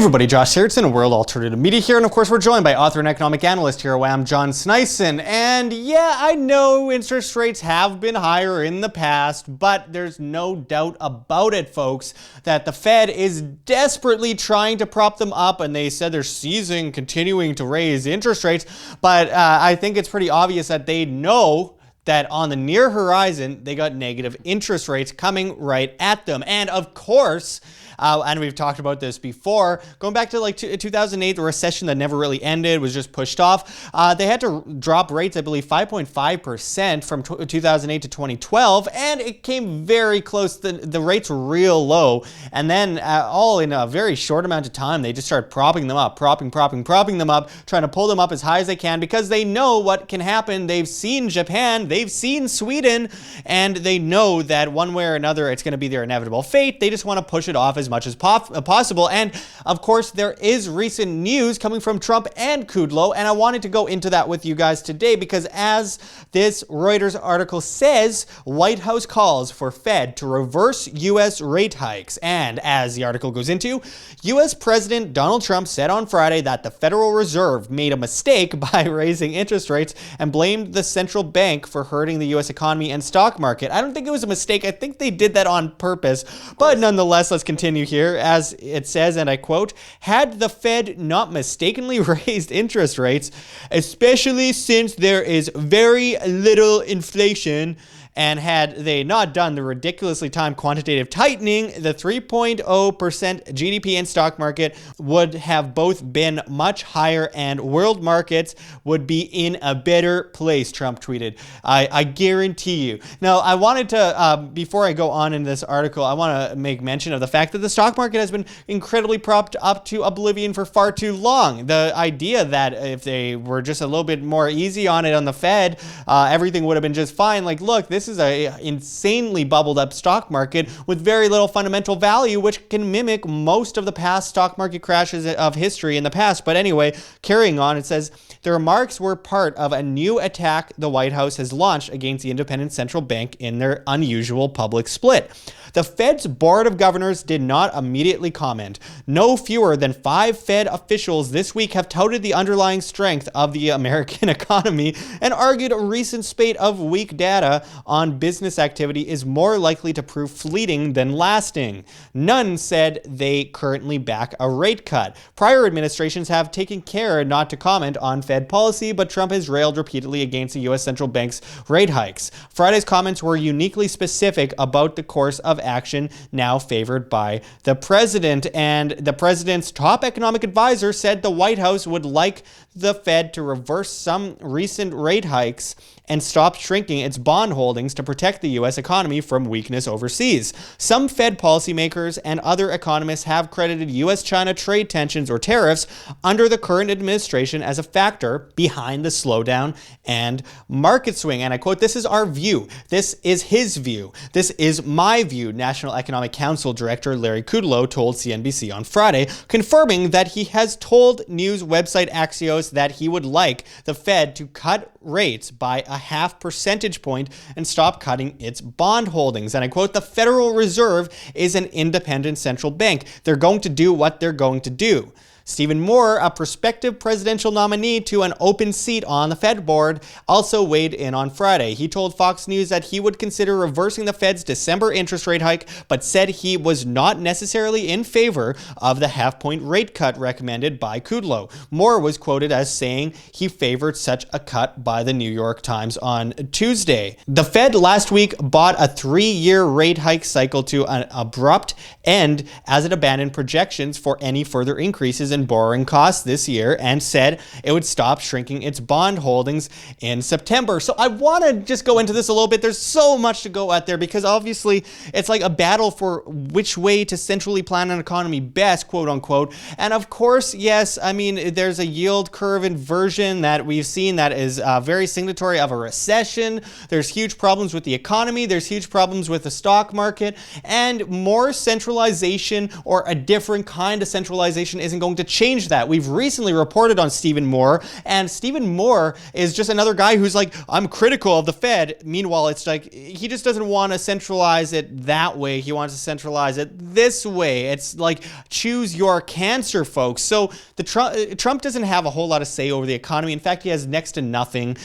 everybody, Josh Sigurdson, a World Alternative Media here, and of course we're joined by author and economic analyst here at John Sneisen. And yeah, I know interest rates have been higher in the past, but there's no doubt about it, folks, that the Fed is desperately trying to prop them up, and they said they're continuing to raise interest rates, but I think it's pretty obvious that they know that on the near horizon, they got negative interest rates coming right at them. And of course, and we've talked about this before, going back to like 2008, the recession that never really ended was just pushed off. They had to drop rates, I believe, 5.5% from 2008 to 2012, and it came very close. The rates were real low, and then all in a very short amount of time, they just started propping them up, propping them up, trying to pull them up as high as they can because they know what can happen. They've seen Japan, they've seen Sweden, and they know that one way or another, it's going to be their inevitable fate. They just want to push it off as much as possible. And of course, there is recent news coming from Trump and Kudlow, and I wanted to go into that with you guys today because as this Reuters article says, White House calls for Fed to reverse U.S. rate hikes. And as the article goes into, U.S. President Donald Trump said on Friday that the Federal Reserve made a mistake by raising interest rates and blamed the central bank for hurting the U.S. economy and stock market. I don't think it was a mistake. I think they did that on purpose. But nonetheless, let's continue here. As it says, and I quote, "Had the Fed not mistakenly raised interest rates, especially since there is very little inflation, and had they not done the ridiculously timed quantitative tightening, the 3.0% GDP and stock market would have both been much higher and world markets would be in a better place," Trump tweeted. I guarantee you. Now, I wanted to, before I go on in this article, I want to make mention of the fact that the stock market has been incredibly propped up to oblivion for far too long. The idea that if they were just a little bit more easy on it on the Fed, everything would have been just fine. Like, look, this is a insanely bubbled up stock market with very little fundamental value, which can mimic most of the past stock market crashes of history in the past. But anyway, carrying on, it says, "The remarks were part of a new attack the White House has launched against the independent central bank in their unusual public split. The Fed's Board of Governors did not immediately comment. No fewer than 5 Fed officials this week have touted the underlying strength of the American economy and argued a recent spate of weak data on business activity is more likely to prove fleeting than lasting. None said they currently back a rate cut. Prior administrations have taken care not to comment on Fed policy, but Trump has railed repeatedly against the U.S. central bank's rate hikes. Friday's comments were uniquely specific about the course of action now favored by the president, and the president's top economic advisor said the White House would like the Fed to reverse some recent rate hikes and stop shrinking its bond holdings to protect the U.S. economy from weakness overseas. Some Fed policymakers and other economists have credited U.S.-China trade tensions or tariffs under the current administration as a factor behind the slowdown and market swing." And I quote, "This is our view. This is his view. This is my view," National Economic Council Director Larry Kudlow told CNBC on Friday, confirming that he has told news website Axios that he would like the Fed to cut rates by a half percentage point and stop cutting its bond holdings. And I quote, "The Federal Reserve is an independent central bank. They're going to do what they're going to do." Stephen Moore, a prospective presidential nominee to an open seat on the Fed board, also weighed in on Friday. He told Fox News that he would consider reversing the Fed's December interest rate hike, but said he was not necessarily in favor of the half-point rate cut recommended by Kudlow. Moore was quoted as saying he favored such a cut by the New York Times on Tuesday. The Fed last week brought a 3-year rate hike cycle to an abrupt end as it abandoned projections for any further increases in borrowing costs this year and said it would stop shrinking its bond holdings in September. So I want to just go into this a little bit. There's so much to go at there because obviously it's like a battle for which way to centrally plan an economy best, quote unquote. And of course, yes, I mean, there's a yield curve inversion that we've seen that is very signatory of a recession. There's huge problems with the economy. There's huge problems with the stock market, and more centralization or a different kind of centralization isn't going to change that. We've recently reported on Stephen Moore, and Stephen Moore is just another guy who's like, I'm critical of the Fed. Meanwhile, it's like he just doesn't want to centralize it that way. He wants to centralize it this way. It's like choose your cancer, folks. So Trump doesn't have a whole lot of say over the economy. In fact, he has next to nothing.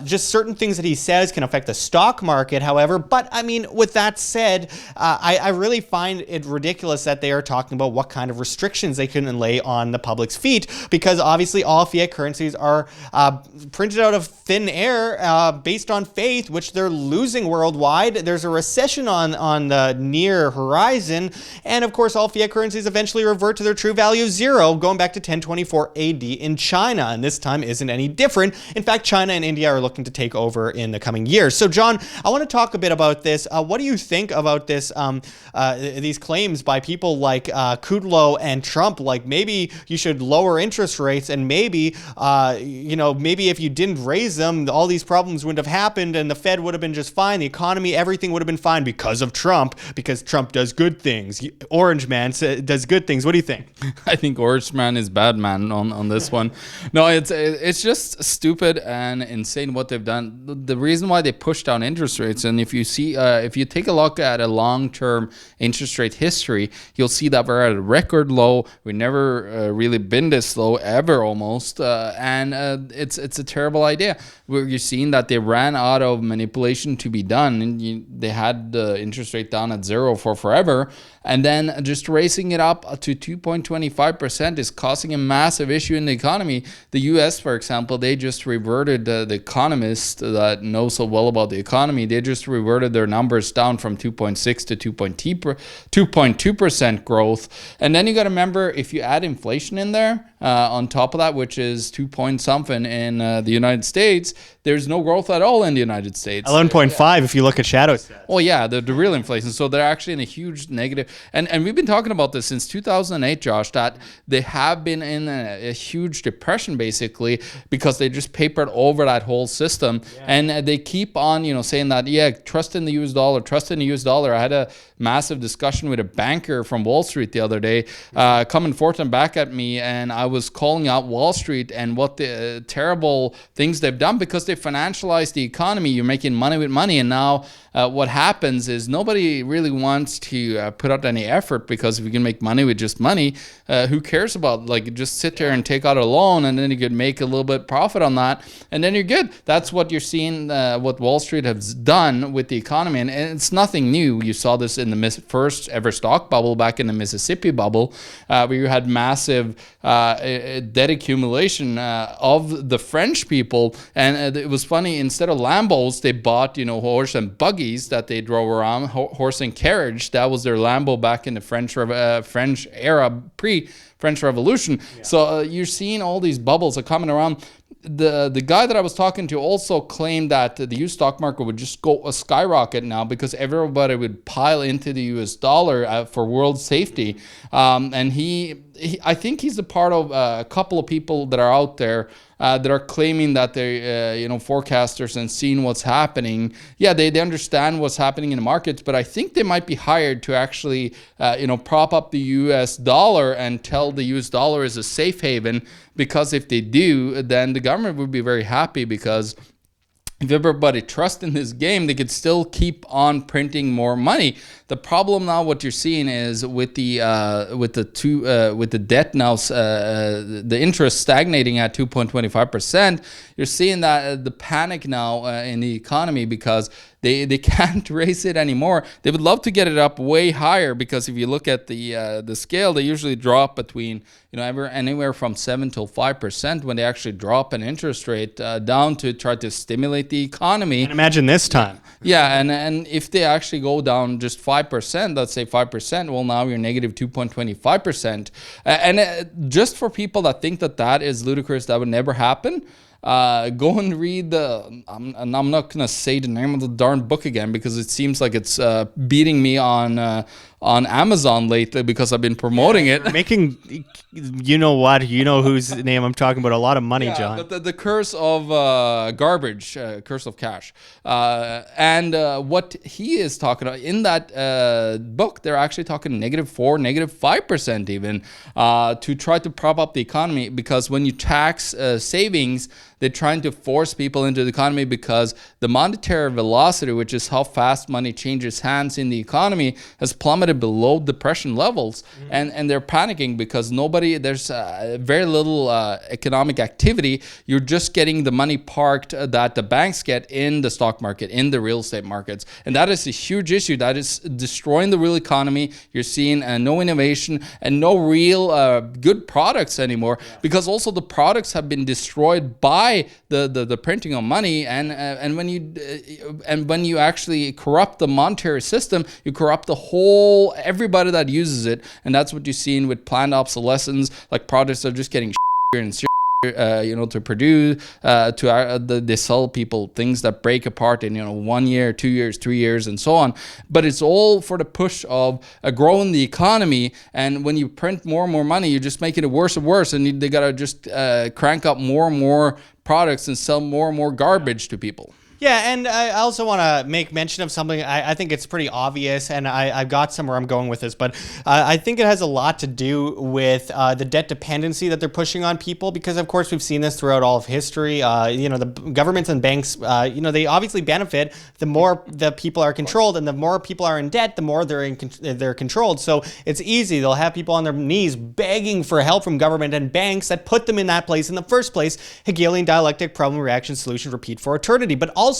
Just certain things that he says can affect the stock market, however. But I mean, with that said, I really find it ridiculous that they are talking about what kind of restrictions they can lay on the public's feet, because obviously all fiat currencies are printed out of thin air based on faith, which they're losing worldwide. There's a recession on the near horizon, and of course all fiat currencies eventually revert to their true value of zero, going back to 1024 AD in China, and this time isn't any different. In fact, China and India are looking to take over in the coming years. So John, I want to talk a bit about this. What do you think about this? These claims by people like Kudlow and Trump, like maybe you should lower interest rates, and maybe maybe if you didn't raise them, all these problems wouldn't have happened, and the Fed would have been just fine. The economy, everything would have been fine because of Trump, because Trump does good things. Orange Man does good things. What do you think? I think Orange Man is bad man on this one. No, it's just stupid and insane what they've done. The reason why they push down interest rates, and if you see, if you take a look at a long-term interest rate history, you'll see that we're at a record low. We've never really been this low ever, almost, and it's a terrible idea. You're seeing that they ran out of manipulation to be done, and they had the interest rate down at zero for forever, and then just raising it up to 2.25% is causing a massive issue in the economy. The U.S., for example, they just reverted, the economists that know so well about the economy, they just reverted their numbers down from 2.6 to 2.2% growth. And then you got to remember, if you add inflation in there on top of that, which is 2 point something in the United States, there's no growth at all in the United States. 11.5 if you look at shadow stats. Well, yeah, the real inflation. So they're actually in a huge negative. And we've been talking about this since 2008, Josh, that they have been in a huge depression, basically, because they just papered over that whole system. Yeah. And they keep on, saying that, yeah, trust in the US dollar, trust in the US dollar. I had a massive discussion with a banker from Wall Street the other day, coming forth and back at me, and I was calling out Wall Street and what the terrible things they've done, because they financialized the economy. You're making money with money, and now what happens is nobody really wants to put out any effort, because if you can make money with just money, who cares about, just sit there and take out a loan, and then you could make a little bit profit on that, and then you're good. That's what you're seeing, what Wall Street has done with the economy, and it's nothing new. You saw this in the first ever stock bubble back in the Mississippi bubble, where you had massive debt accumulation of the French people, and it was funny, instead of Lambos, they bought, horse and buggies that they drove around, horse and carriage. That was their Lambo back in the French era, pre-French Revolution. Yeah. So you're seeing all these bubbles are coming around. The guy that I was talking to also claimed that the US stock market would just go skyrocket now, because everybody would pile into the US dollar for world safety. And I think he's a part of a couple of people that are out there that are claiming that they're forecasters and seeing what's happening. Yeah, they understand what's happening in the markets, but I think they might be hired to actually prop up the US dollar and tell the US dollar is a safe haven, because if they do, then the government would be very happy, because if everybody trusts in this game, they could still keep on printing more money. The problem now, what you're seeing is with the debt now, the interest stagnating at 2.25%. You're seeing that the panic now in the economy, because they can't raise it anymore. They would love to get it up way higher, because if you look at the scale, they usually drop between anywhere from 7 to 5% when they actually drop an interest rate down to try to stimulate the economy. And imagine this time. Yeah, and if they actually go down just 5%, let's say 5%, well, now you're negative 2.25%. And just for people that think that is ludicrous, that would never happen, go and read I'm not gonna say the name of the darn book again because it seems like it's beating me on Amazon lately because I've been promoting it. Making, you know whose name I'm talking about, a lot of money, John. But the curse of garbage, curse of cash. And what he is talking about in that book, they're actually talking -4, -5% even to try to prop up the economy, because when you tax savings, they're trying to force people into the economy because the monetary velocity, which is how fast money changes hands in the economy, has plummeted below depression levels. And they're panicking because there's very little economic activity. You're just getting the money parked that the banks get in the stock market, in the real estate markets. And that is a huge issue. That is destroying the real economy. You're seeing no innovation and no real good products anymore, because also the products have been destroyed by the printing of money, and when you actually corrupt the monetary system, you corrupt everybody that uses it, and that's what you're seeing with planned obsolescence. Like products are just getting and to produce, they sell people things that break apart in 1 year, 2 years, 3 years, and so on. But it's all for the push of growing the economy. And when you print more and more money, you're just making it worse and worse. And they gotta just crank up more and more products and sell more and more garbage to people. Yeah, and I also want to make mention of something. I think it's pretty obvious, and I've got somewhere I'm going with this, but I think it has a lot to do with the debt dependency that they're pushing on people, because, of course, we've seen this throughout all of history. The governments and banks, they obviously benefit the more the people are controlled, and the more people are in debt, the more they're controlled. So it's easy. They'll have people on their knees begging for help from government and banks that put them in that place in the first place. Hegelian dialectic, problem, reaction, solution, repeat for eternity. But also,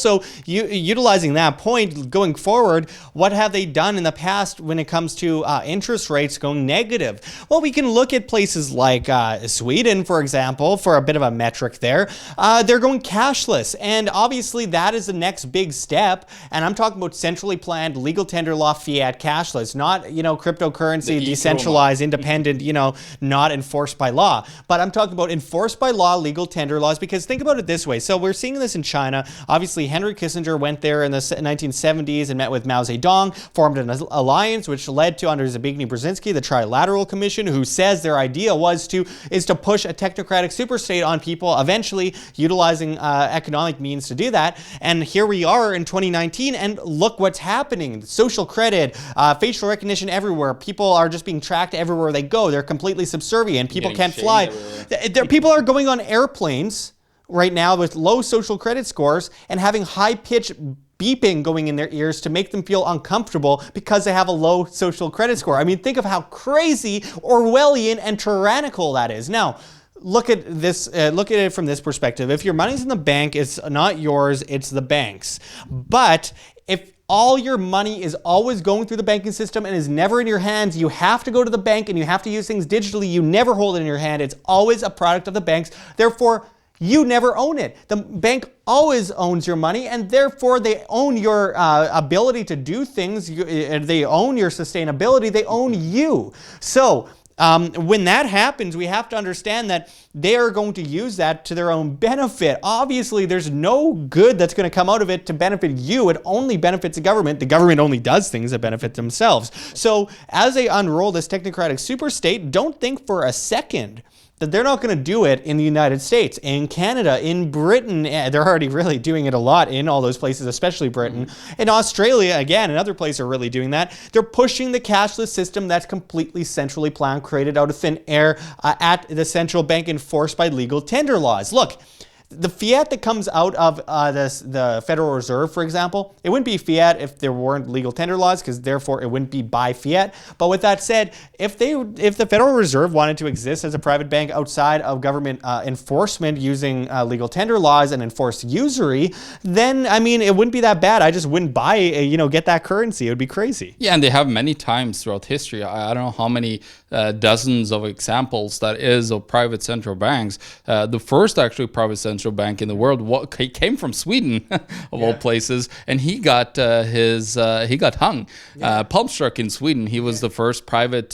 utilizing that point going forward, what have they done in the past when it comes to interest rates going negative? Well, we can look at places like Sweden, for example, for a bit of a metric there. They're going cashless, and obviously that is the next big step. And I'm talking about centrally planned, legal tender law, fiat, cashless, not cryptocurrency, decentralized, independent, not enforced by law. But I'm talking about enforced by law, legal tender laws, because think about it this way. So we're seeing this in China. Obviously, Henry Kissinger went there in the 1970s and met with Mao Zedong, formed an alliance, which led to, under Zbigniew Brzezinski, the Trilateral Commission, who says their idea is to push a technocratic superstate on people, eventually utilizing economic means to do that. And here we are in 2019, and look what's happening. Social credit, facial recognition everywhere. People are just being tracked everywhere they go. They're completely subservient. People can't fly. People are going on airplanes right now with low social credit scores and having high-pitched beeping going in their ears to make them feel uncomfortable because they have a low social credit score. I mean, think of how crazy, Orwellian, and tyrannical that is. Now, look at this. Look at it from this perspective. If your money's in the bank, it's not yours, it's the bank's. But if all your money is always going through the banking system and is never in your hands, you have to go to the bank and you have to use things digitally. You never hold it in your hand. It's always a product of the banks. Therefore, you never own it. The bank always owns your money, and therefore they own your ability to do things. They own your sustainability. They own you. So when that happens, we have to understand that they are going to use that to their own benefit. Obviously, there's no good that's going to come out of it to benefit you. It only benefits the government. The government only does things that benefit themselves. So as they unroll this technocratic superstate, don't think for a second that they're not going to do it in the United States, in Canada, in Britain. They're already really doing it a lot in all those places, especially Britain. In Australia, again, and other places are really doing that. They're pushing the cashless system that's completely centrally planned, created out of thin air at the central bank, enforced by legal tender laws. Look, the fiat that comes out of the Federal Reserve, for example, it wouldn't be fiat if there weren't legal tender laws, because therefore it wouldn't be by fiat. But with that said, if the Federal Reserve wanted to exist as a private bank outside of government enforcement using legal tender laws and enforced usury, then, I mean, it wouldn't be that bad. I just wouldn't buy, get that currency. It would be crazy. Yeah, and they have many times throughout history. I don't know how many dozens of examples that is of private central banks. The first actually private central central bank in the world. He came from Sweden, of all places, and he got he got hung, pulp struck in Sweden. He was the first private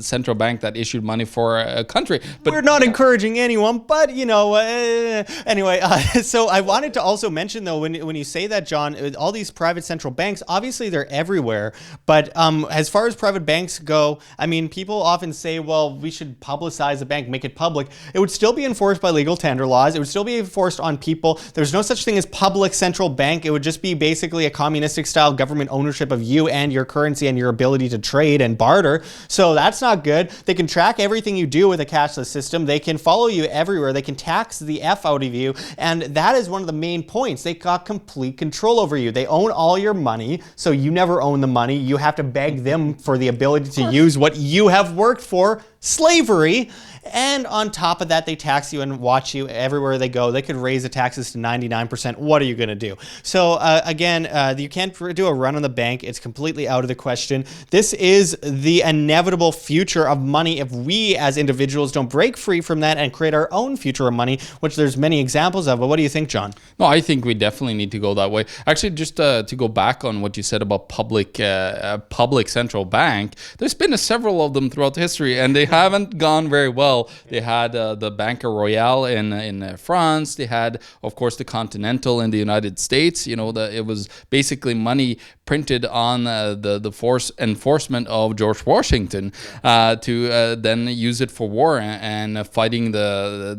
central bank that issued money for a country. But we're not encouraging anyone, but anyway. So I wanted to also mention though, when you say that, John, all these private central banks, obviously they're everywhere. But as far as private banks go, I mean, people often say, well, we should publicize a bank, make it public. It would still be enforced by legal tender laws. It would still be enforced on people. There's no such thing as public central bank. It would just be basically a communistic style government ownership of you and your currency and your ability to trade and barter. So that's not good. They can track everything you do with a cashless system. They can follow you everywhere. They can tax the F out of you. And that is one of the main points. They got complete control over you. They own all your money, so you never own the money. You have to beg them for the ability to use what you have worked for, slavery. And on top of that, they tax you and watch you everywhere they go. They could raise the taxes to 99%. What are you going to do? So again, you can't do a run on the bank. It's completely out of the question. This is the inevitable future of money if we as individuals don't break free from that and create our own future of money, which there's many examples of. But what do you think, John? No, I think we definitely need to go that way. Actually, just to go back on what you said about public central bank, there's been several of them throughout history, and they haven't gone very well. They had the Banque Royale in France. They had, of course, the Continental in the United States. It was basically money printed on the force enforcement of George Washington to then use it for war and fighting the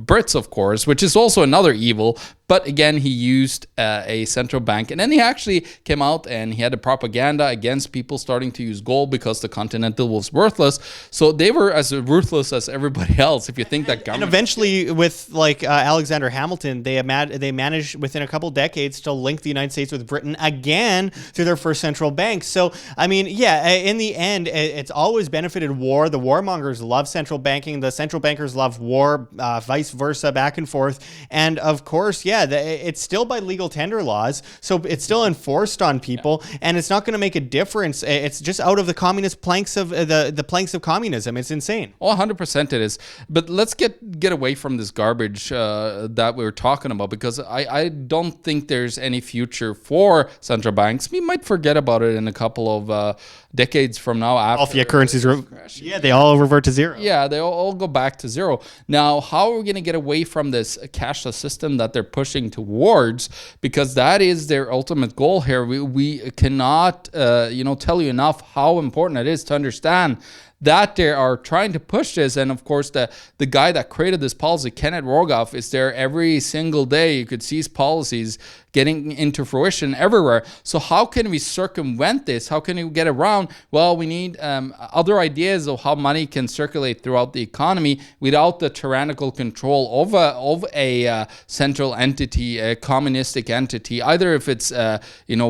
Brits, of course, which is also another evil. But again, he used a central bank. And then he actually came out and he had a propaganda against people starting to use gold because the Continental was worthless. So they were as ruthless as everybody else, if you think that government... And eventually, with Alexander Hamilton, they managed within a couple decades to link the United States with Britain again through their first central bank. So, I mean, yeah, in the end, it's always benefited war. The warmongers love central banking. The central bankers love war, vice versa, back and forth. And of course, yeah, it's still by legal tender laws, so it's still enforced on people, and it's not going to make a difference. It's just out of the communist planks of the planks of communism. It's insane. Oh, 100% it is. But let's get away from this garbage that we were talking about, because I don't think there's any future for central banks. We might forget about it in a couple of decades from now. After all fiat currencies, they all revert to zero. Yeah, they all go back to zero. Now, how are we going to get away from this cashless system that they're pushing towards? Because that is their ultimate goal here. We cannot, tell you enough how important it is to understand that they are trying to push this. And of course, the guy that created this policy, Kenneth Rogoff, is there every single day. You could see his policies getting into fruition everywhere. So how can we circumvent this? How can we get around? Well, we need other ideas of how money can circulate throughout the economy without the tyrannical control of a central entity, a communistic entity, either if it's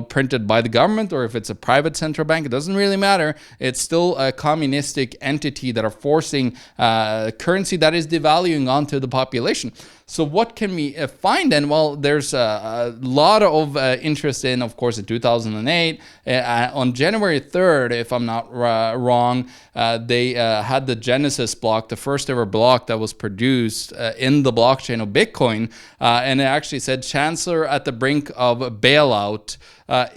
printed by the government or if it's a private central bank. It doesn't really matter. It's still a communistic entity that are forcing currency that is devaluing onto the population. So what can we find then? Well, there's a lot of interest in, of course, in 2008. On January 3rd, if I'm not wrong, they had the Genesis block, the first ever block that was produced in the blockchain of Bitcoin. And it actually said, Chancellor at the brink of bailout.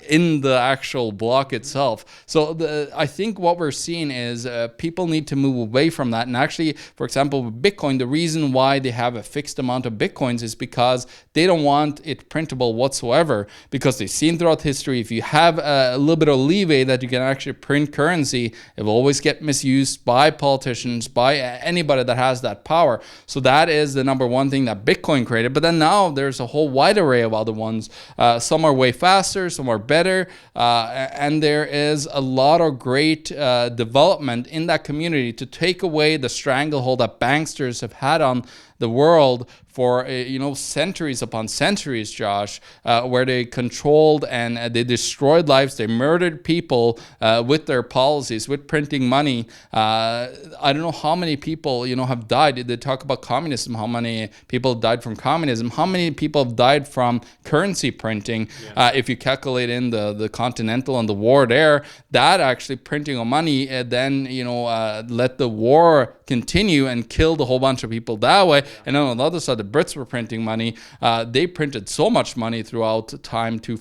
In the actual block itself. So I think what we're seeing is people need to move away from that. And actually, for example, with Bitcoin, the reason why they have a fixed amount of Bitcoins is because they don't want it printable whatsoever, because they've seen throughout history, if you have a little bit of leeway that you can actually print currency, it will always get misused by politicians, by anybody that has that power. So that is the number one thing that Bitcoin created. But then now there's a whole wide array of other ones. Some are way faster, some are better, and there is a lot of great development in that community to take away the stranglehold that banksters have had on the world for centuries upon centuries, Josh, where they controlled and they destroyed lives. They murdered people with their policies, with printing money. I don't know how many people have died. They talk about communism, how many people died from communism, how many people have died from currency printing. If you calculate in the Continental and the war there, that actually printing of money then let the war continue and killed a whole bunch of people that way. And on the other side, the Brits were printing money. They printed so much money throughout time to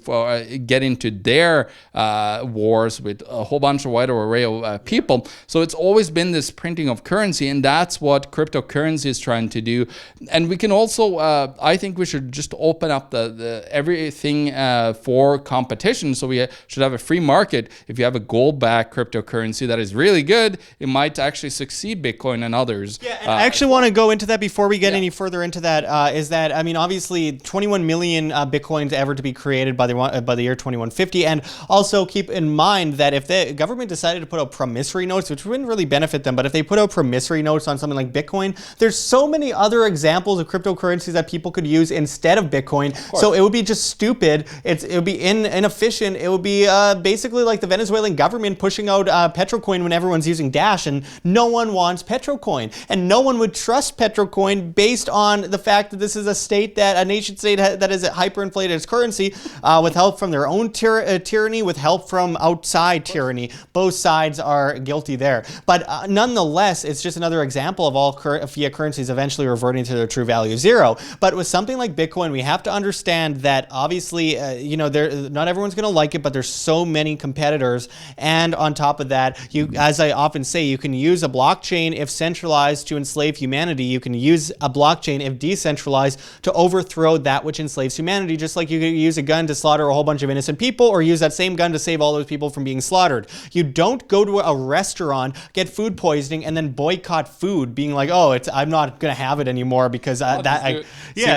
get into their wars with a whole bunch of wider array of people. So it's always been this printing of currency, and that's what cryptocurrency is trying to do. And we can also, I think we should just open up the everything for competition. So we should have a free market. If you have a gold-backed cryptocurrency that is really good, it might actually succeed Bitcoin and others. Yeah, and I actually want to go into that before we get any further into that. Is that, I mean, obviously 21 million Bitcoins ever to be created by the year 2150, and also keep in mind that if the government decided to put out promissory notes, which wouldn't really benefit them, but if they put out promissory notes on something like Bitcoin, there's so many other examples of cryptocurrencies that people could use instead of Bitcoin. So it would be just stupid. It would be inefficient. It would be basically like the Venezuelan government pushing out Petrocoin when everyone's using Dash, and no one wants Petrocoin, and no one would trust Petrocoin based on the fact that this is a nation state that is hyperinflated its currency with help from their own tyranny, with help from outside tyranny. Both sides are guilty there. But nonetheless, it's just another example of all fiat currencies eventually reverting to their true value zero. But with something like Bitcoin, we have to understand that obviously, not everyone's going to like it, but there's so many competitors. And on top of that, as I often say, you can use a blockchain if centralized to enslave humanity. You can use a blockchain if decentralized to overthrow that which enslaves humanity, just like you could use a gun to slaughter a whole bunch of innocent people, or use that same gun to save all those people from being slaughtered. You don't go to a restaurant, get food poisoning, and then boycott food, being like, oh, I'm not going to have it anymore because see what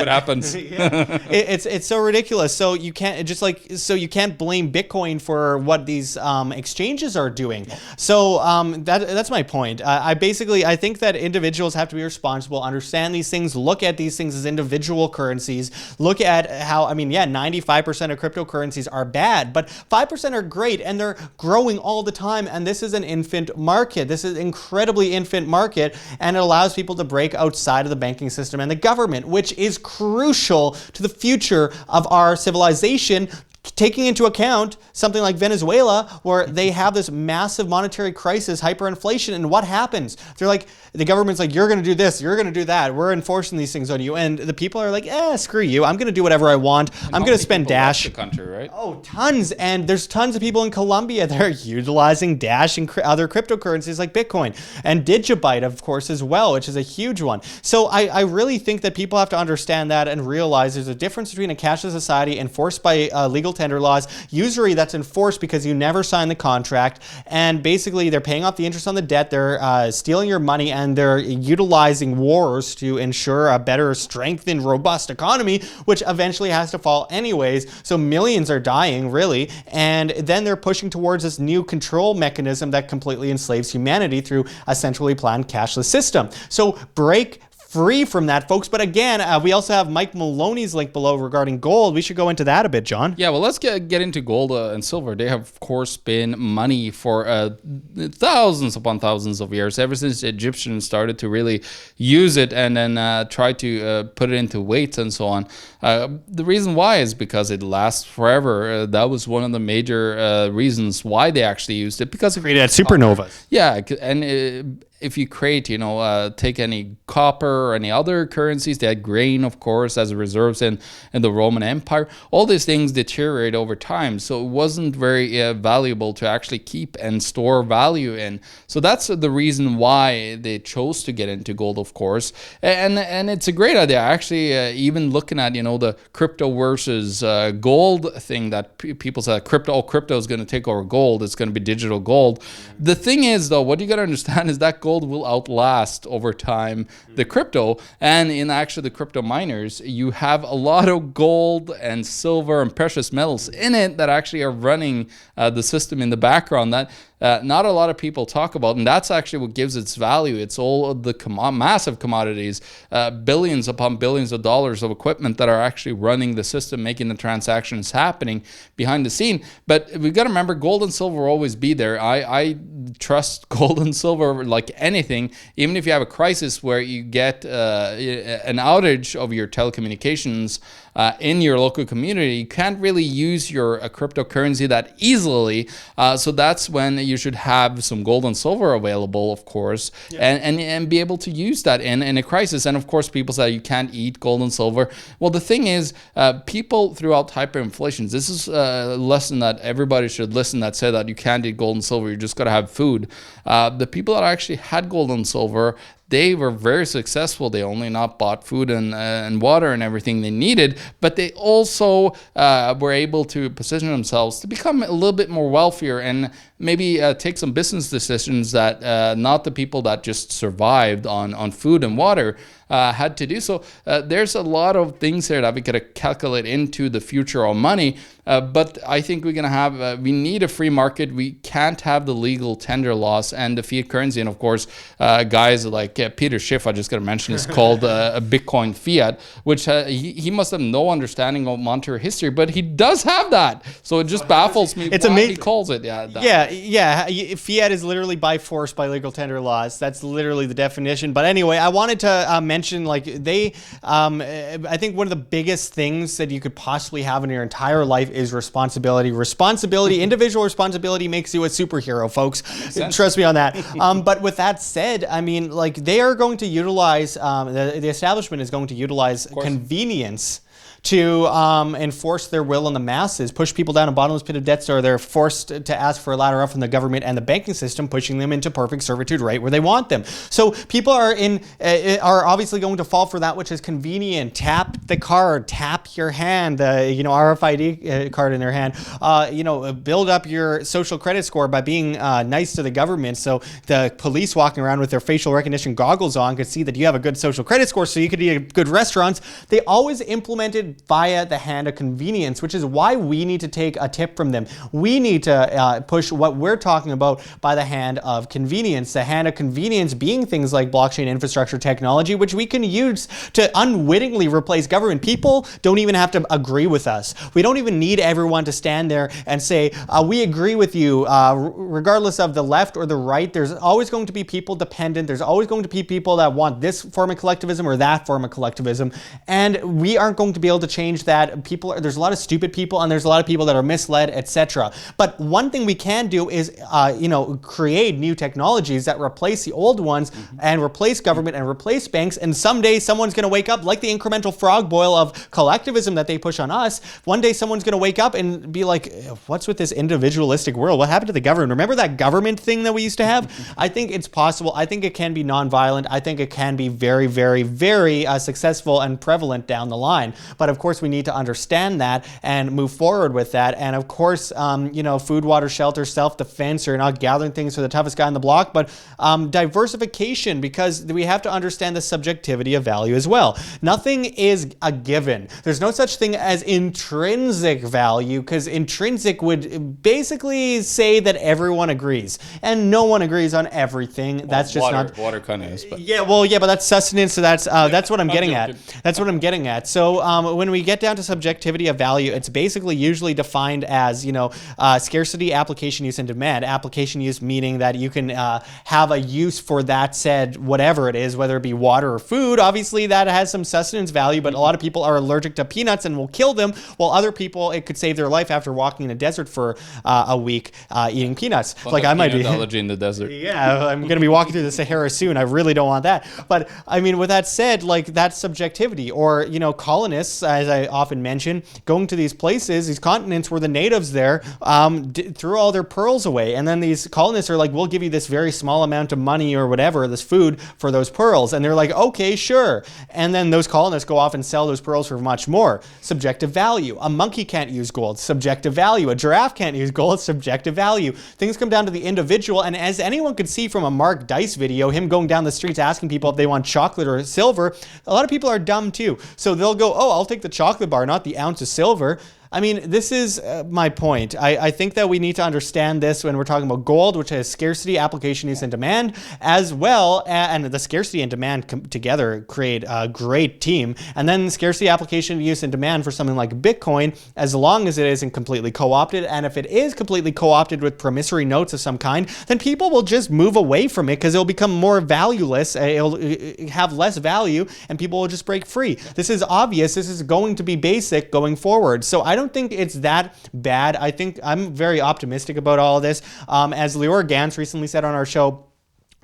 happens. It's so ridiculous. So you can't you can't blame Bitcoin for what these exchanges are doing. So that's my point. I think that individuals have to be responsible, understand these things, look at these things as individual currencies, look at how, 95% of cryptocurrencies are bad, but 5% are great, and they're growing all the time. And this is an infant market. This is an incredibly infant market, and it allows people to break outside of the banking system and the government, which is crucial to the future of our civilization, taking into account something like Venezuela, where they have this massive monetary crisis, hyperinflation, and what happens? They're like, the government's like, you're going to do this, you're going to do that, we're enforcing these things on you, and the people are like, screw you, I'm going to do whatever I want, I'm going to spend Dash. The country, right? Oh, tons, and there's tons of people in Colombia that are utilizing Dash and other cryptocurrencies like Bitcoin, and Digibyte, of course, as well, which is a huge one. So I really think that people have to understand that and realize there's a difference between a cashless society enforced by legal tender laws, usury that's enforced because you never signed the contract, and basically they're paying off the interest on the debt, they're stealing your money, and they're utilizing wars to ensure a better strengthened, robust economy, which eventually has to fall anyways. So millions are dying, really, and then they're pushing towards this new control mechanism that completely enslaves humanity through a centrally planned cashless system. So break free from that, folks. But again, we also have Mike Maloney's link below regarding gold. We should go into that a bit, John. Yeah, well, let's get into gold and silver. They have, of course, been money for thousands upon thousands of years, ever since the Egyptians started to really use it and then try to put it into weights and so on. The reason why is because it lasts forever. That was one of the major reasons why they actually used it, because it created supernovas. Yeah, and if you create, take any copper or any other currencies, they had grain, of course, as reserves in the Roman Empire. All these things deteriorate over time, so it wasn't very valuable to actually keep and store value in. So that's the reason why they chose to get into gold, of course. And it's a great idea. Actually, even looking at, the crypto versus gold thing that people say, crypto is going to take over gold. It's going to be digital gold. The thing is, though, what you got to understand is that gold will outlast over time the crypto, and in actually the crypto miners, you have a lot of gold and silver and precious metals in it that actually are running the system in the background that not a lot of people talk about, and that's actually what gives its value. It's all of the massive commodities, billions upon billions of dollars of equipment that are actually running the system, making the transactions happening behind the scene. But we've got to remember, gold and silver will always be there. I trust gold and silver like anything. Even if you have a crisis where you get an outage of your telecommunications in your local community, you can't really use your cryptocurrency that easily. So that's when you should have some gold and silver available, of course, and be able to use that in a crisis. And of course, people say you can't eat gold and silver. Well, the thing is, people throughout hyperinflation, this is a lesson that everybody should listen, that say that you can't eat gold and silver, you just got to have food. The people that actually had gold and silver, they were very successful. They only not bought food and water and everything they needed, but they also were able to position themselves to become a little bit more wealthier and maybe take some business decisions that not the people that just survived on food and water had to do. So there's a lot of things here that we could calculate into the future of money. But I think we're going to have, we need a free market. We can't have the legal tender laws and the fiat currency. And of course, guys like Peter Schiff, I just got to mention, is called a Bitcoin fiat, which he must have no understanding of monetary history, but he does have that. So it just baffles me why he calls it that. Yeah. Fiat is literally by force by legal tender laws. That's literally the definition. But anyway, I wanted to mention, like, I think one of the biggest things that you could possibly have in your entire life is responsibility. Individual responsibility makes you a superhero, folks. Trust me on that. But with that said, I mean, like, they are going to utilize, the establishment is going to utilize convenience to enforce their will on the masses, push people down a bottomless pit of debt, so they're forced to ask for a ladder up from the government and the banking system, pushing them into perfect servitude right where they want them. So people are obviously going to fall for that which is convenient. Tap the card, tap your hand, RFID card in their hand. Build up your social credit score by being nice to the government, so the police walking around with their facial recognition goggles on could see that you have a good social credit score, so you could eat at good restaurants. They always implemented via the hand of convenience, which is why we need to take a tip from them. We need to push what we're talking about by the hand of convenience. The hand of convenience being things like blockchain infrastructure technology, which we can use to unwittingly replace government. People don't even have to agree with us. We don't even need everyone to stand there and say, we agree with you, regardless of the left or the right. There's always going to be people dependent. There's always going to be people that want this form of collectivism or that form of collectivism. And we aren't going to be able to change that. There's a lot of stupid people, and there's a lot of people that are misled, etc. But one thing we can do is, create new technologies that replace the old ones and replace government and replace banks. And someday someone's going to wake up, like the incremental frog boil of collectivism that they push on us. One day someone's going to wake up and be like, what's with this individualistic world? What happened to the government? Remember that government thing that we used to have? I think it's possible. I think it can be nonviolent. I think it can be very, very, very successful and prevalent down the line. But of course, we need to understand that and move forward with that. And of course, food, water, shelter, self-defense, or not gathering things for the toughest guy on the block, but diversification, because we have to understand the subjectivity of value as well. Nothing is a given. There's no such thing as intrinsic value, because intrinsic would basically say that everyone agrees, and no one agrees on everything. Well, that's just water kind of is. But. But that's sustenance. So that's what I'm getting at. That's what I'm getting at. So when we get down to subjectivity of value, it's basically usually defined as, scarcity, application use, and demand. Application use meaning that you can have a use for that said whatever it is, whether it be water or food. Obviously, that has some sustenance value, but a lot of people are allergic to peanuts and will kill them, while other people, it could save their life after walking in a desert for a week eating peanuts. Like I might be allergy in the desert. Yeah, I'm going to be walking through the Sahara soon. I really don't want that. But I mean, with that said, like, that's subjectivity. Or, colonists, as I often mention, going to these places, these continents where the natives there threw all their pearls away. And then these colonists are like, we'll give you this very small amount of money or whatever, this food for those pearls. And they're like, okay, sure. And then those colonists go off and sell those pearls for much more. Subjective value. A monkey can't use gold. Subjective value. A giraffe can't use gold. Subjective value. Things come down to the individual. And as anyone could see from a Mark Dice video, him going down the streets asking people if they want chocolate or silver, a lot of people are dumb too. So they'll go, oh, I'll take the chocolate bar, not the ounce of silver. I mean, this is my point. I think that we need to understand this when we're talking about gold, which has scarcity, application, use, and demand, as well, and the scarcity and demand together create a great team. And then scarcity, application, use, and demand for something like Bitcoin, as long as it isn't completely co-opted. And if it is completely co-opted with promissory notes of some kind, then people will just move away from it because it'll become more valueless. It'll have less value, and people will just break free. This is obvious. This is going to be basic going forward. So I don't don't think it's that bad. I think I'm very optimistic about all of this. As Lior Gans recently said on our show,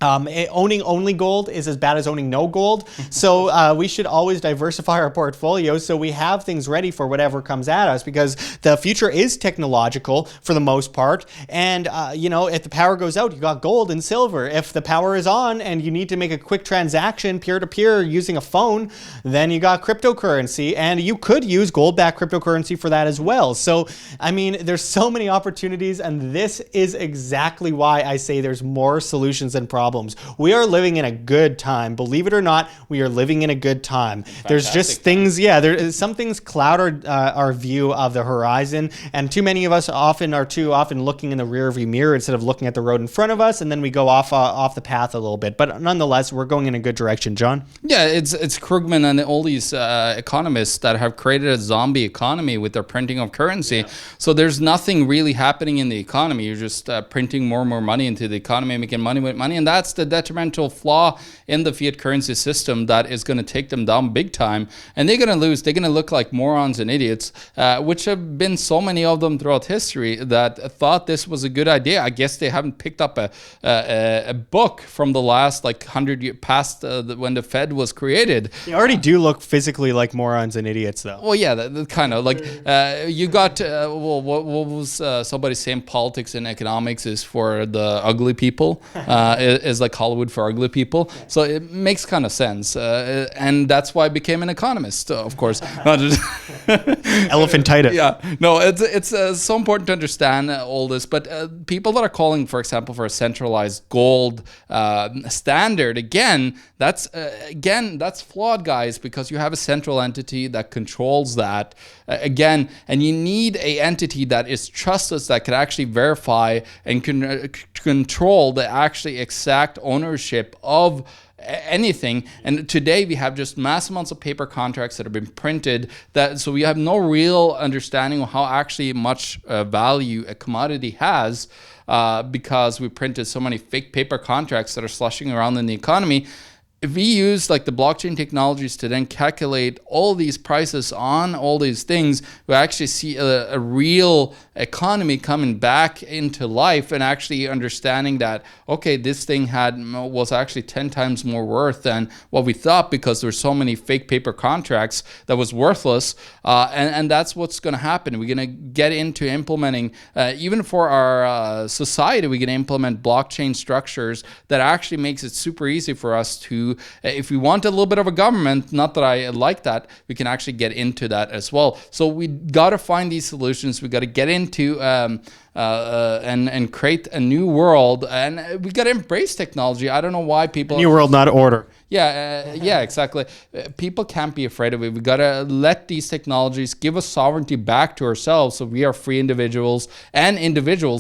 owning only gold is as bad as owning no gold. So we should always diversify our portfolio so we have things ready for whatever comes at us, because the future is technological for the most part. And, if the power goes out, you got gold and silver. If the power is on and you need to make a quick transaction peer-to-peer using a phone, then you got cryptocurrency, and you could use gold-backed cryptocurrency for that as well. So, there's so many opportunities, and this is exactly why I say there's more solutions than problems. We are living in a good time. Believe it or not, we are living in a good time. There's just things, some things cloud our view of the horizon, and too many of us are too often looking in the rearview mirror instead of looking at the road in front of us, and then we go off the path a little bit. But nonetheless, we're going in a good direction, John. Yeah, it's Krugman and all these economists that have created a zombie economy with their printing of currency. Yeah. So there's nothing really happening in the economy. You're just printing more and more money into the economy, making money with money, and that's the detrimental flaw in the fiat currency system that is going to take them down big time, and they're going to lose. They're going to look like morons and idiots, which have been so many of them throughout history that thought this was a good idea. I guess they haven't picked up a book from the last 100 years past when the Fed was created. They already do look physically like morons and idiots, though. Well, yeah, that kind of you got what was somebody saying? Politics and economics is for the ugly people. Is like Hollywood for ugly people. So it makes kind of sense. And that's why I became an economist, of course. Elephantitis. Yeah. No, it's so important to understand all this. But people that are calling, for example, for a centralized gold standard, that's flawed, guys, because you have a central entity that controls that. And you need a entity that is trustless, that can actually verify and control the actually exact ownership of anything. And today we have just mass amounts of paper contracts that have been printed, so we have no real understanding of how actually much value a commodity has, because we printed so many fake paper contracts that are slushing around in the economy. If we use the blockchain technologies to then calculate all these prices on all these things, we actually see a real economy coming back into life, and actually understanding that, okay, this thing was actually 10 times more worth than what we thought, because there's so many fake paper contracts that was worthless. And that's what's going to happen. We're going to get into implementing, even for our society, we can implement blockchain structures that actually makes it super easy for us to, if we want a little bit of a government, not that I like that, we can actually get into that as well. So we got to find these solutions. We got to get into and create a new world, and we got to embrace technology. I don't know why people... New world, not order. Yeah, exactly. People can't be afraid of it. We got to let these technologies give us sovereignty back to ourselves, so we are free individuals,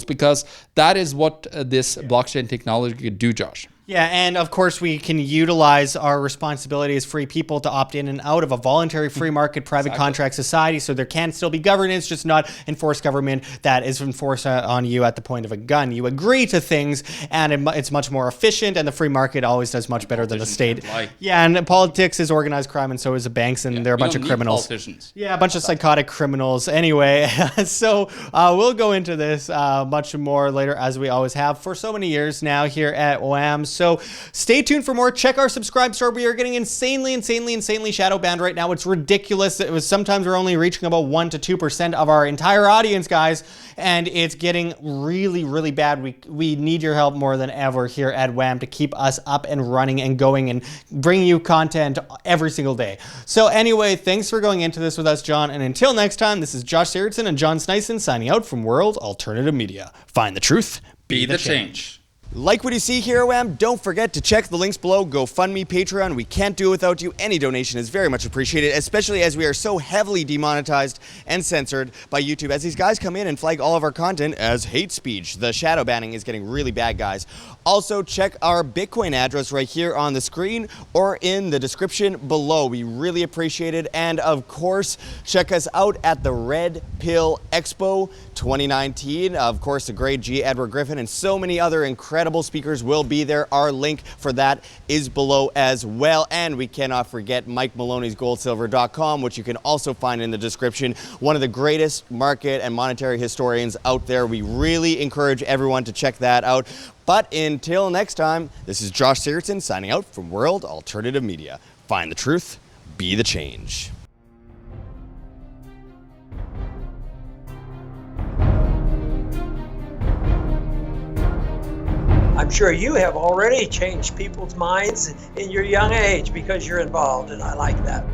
because that is what this blockchain technology could do, Josh. Yeah, and of course we can utilize our responsibility as free people to opt in and out of a voluntary free market private contract society, so there can still be governance, just not enforced government that is enforced on you at the point of a gun. You agree to things, and it's much more efficient, and the free market always does much better than the state. Yeah, and politics is organized crime, and so is the banks, and they're a bunch of criminals. Yeah, a bunch of psychotic criminals. Anyway, so we'll go into this much more later, as we always have for so many years now here at WAM. So stay tuned for more. Check our subscribe store. We are getting insanely shadow banned right now. It's ridiculous. Sometimes we're only reaching about 1 to 2% of our entire audience, guys, and it's getting really bad. We need your help more than ever here at WAM to keep us up and running and going and bringing you content every single day. So anyway, thanks for going into this with us, John. And until next time, this is Josh Sigurdson and John Sneisen signing out from World Alternative Media. Find the truth, be the change. Like what you see here, WAM? Don't forget to check the links below. GoFundMe, Patreon. We can't do it without you. Any donation is very much appreciated, especially as we are so heavily demonetized and censored by YouTube, as these guys come in and flag all of our content as hate speech. The shadow banning is getting really bad, guys. Also, check our Bitcoin address right here on the screen or in the description below. We really appreciate it. And of course, check us out at the Red Pill Expo 2019. Of course, the great G. Edward Griffin and so many other incredible incredible speakers will be there. Our link for that is below as well. And we cannot forget Mike Maloney's goldsilver.com, which you can also find in the description. One of the greatest market and monetary historians out there. We really encourage everyone to check that out. But until next time, this is Josh Sigurdson signing out from World Alternative Media. Find the truth, be the change. I'm sure you have already changed people's minds in your young age because you're involved, and I like that.